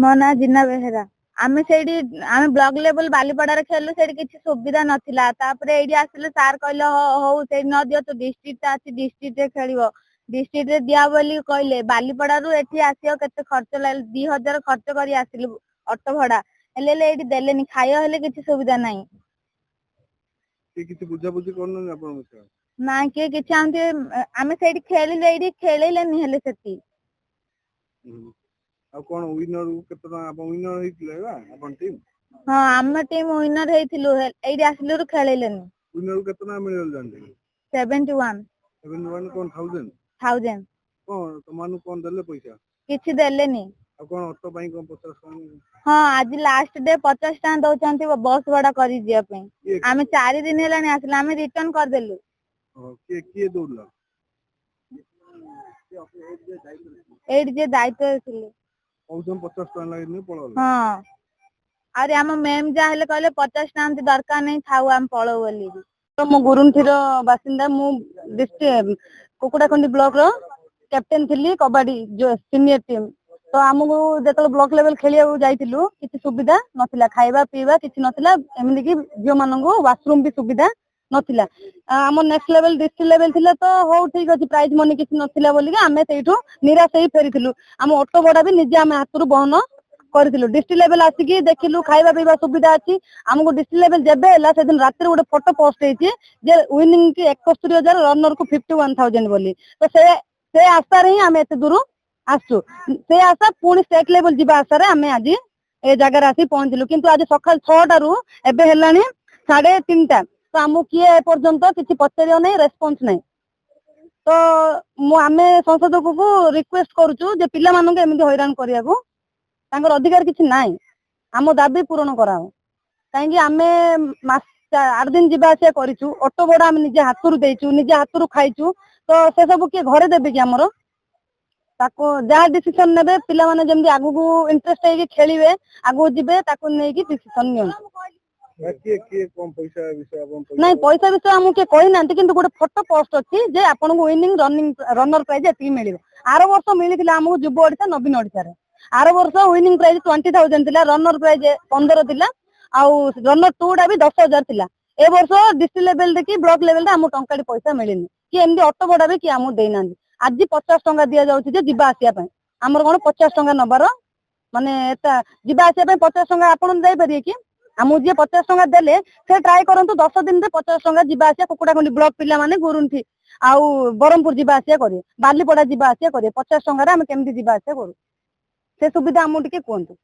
मो ना जिना बेहेरा आमे सेठी आमे ब्लॉक लेवल बालीपड़ारे खेलु सेठी किछि सुविधा नथिला तापरे एडी आसिले सार कहले हो सेठी न दियो तो डिस्ट्रिक्ट अछि डिस्ट्रिक्ट रे खेलिबो डिस्ट्रिक्ट रे दिया बोली कहले बालीपड़ारू एठी आसियो केते खर्च लाग 2000 खर्च करी आसिलु ऑटो भड़ा हेले एडी देलेनी खायो हेले किछि सुविधा नाही के किछि बुझा बुझी करन आपण मसे ना के किछि आमे सेठी खेलिले एडी खेलेलेनी हेले सेठी आ कोन विनर केतना आपण विनर हेतिले बा आपण टीम हां हम टीम विनर हेतिलु एडी आसिलु खेलेलेनी विनर केतना मिलल जानले 71 कोन 1000 कोन तमानु कोन देले पैसा किछि देलेनी आ कोन ऑटो पई कोन 50 हां आज लास्ट डे 50 टा दउचंती बस भाड़ा करी जिया पे आमे 4 दिन हेलानी आसला आमे रिटर्न कर देलु के दौड़ला एडी जे दायित्व थिले औसम 50 टा लागनी पळल हां अरे हम मैम जा हेले कहले 50 टा दरकार नहीं थाउ हम पळो बोली तो मो गुरुंठीर बासिंदा मु डिस्ट्रिक्ट कुकुडाखंडी ब्लॉक रो कैप्टन थिली कबड्डी जो सीनियर टीम तो हमको जेतल ब्लॉक लेवल खेलिया जाइतिलु किछि सुविधा नथिला खाइबा पीबा किछि नथिला एमनि कि जियो मानंगो वाशरूम भी सुविधा नथिला हम नेक्स्ट लेवल डिस्ट्रिक्ट लेवल थिला तो हो ठीक अछि प्राइज मनी किछि नथिला बोली हमें सेठो निराश हेई फेरिथिलु हम ऑटो भड़ा भी निजे हम हातरु बहन करथिलु डिस्ट्रिक्ट लेवल आसिकी देखिलु खाइबा पीबा सुविधा अछि हमको डिस्ट्रिक्ट लेवल जेबे हला से दिन रात रे गोटे फोटो पोस्ट हेछि जे विनिंग की 71000 रनर को 51000 बोली तो से आशा रे हम एते दूर आसु से आशा पुणी स्टेट लेवल जीवा आशा रे हमें आज ए जगह आसी पहुंचलु किंतु आज सकाल 6 टारू एबे हेलानी 3:30 तो हमू किए ए पर्यंत किछि पचरियो नै रेस्पॉन्स नै तो मु आमे संसद को रिक्वेस्ट करूछु जे पिला मानन के एमिति हैरान करिया को तांकर अधिकार किछि नै हम दाबी पूर्ण कराओ काहे कि आमे मास 8 दिन जीवा आसे करिछु ऑटो बडा हम निजे हातरु देइछु निजे हातरु खाइछु तो से सब के घरे देबे कि हमरो ताको जहाँ डिसीजन नेबे पिला माने जेमदी आगु को इंटरेस्ट है कि खेलिबे आगु जिबे ताको नै कि डिसीजन नियन के कम पैसा विषय अपन नहीं पैसा विषय हमू के कहि नांती किंतु गोटे फोटो पोस्ट अछि जे आपन को विनिंग रनिंग रनर प्राइज एती मिलिबो आरो वर्ष मिलिथिला हमहु जुब ओडिसा नवीन ओडिसा रे आरो वर्ष विनिंग प्राइज 20000 थिला रनर प्राइज 15 थिला आउ रनर 2 डा भी 10000 थिला ए वर्ष डिस्ट्रिक्ट लेवल देखि ब्लॉक लेवल रे हमहु टंकाडी पैसा मिलिनी कि एमदी ऑटो बडा भी कि हमहु देइ नांती आज 50 टंका दिया जाउछि जे जिबा आसिया पय हमर कोन 50 टंका नबार माने एता जिबा आसिया पय 50 टंका आपन देइ परिए कि हमहु जे 50 टंका देले से ट्राई करंतु 10 दिन रे 50 टंका जिबा आसिया कुकुडाखंडी ब्लॉक पिला माने गुरुंठी आउ बरमपुर जिबा आसिया करिए बालीपड़ा जिबा आसिया करिए 50 टंका रे हम केमदी जिबा आसिया करू से सुविधा हमहु टिके कोंतु।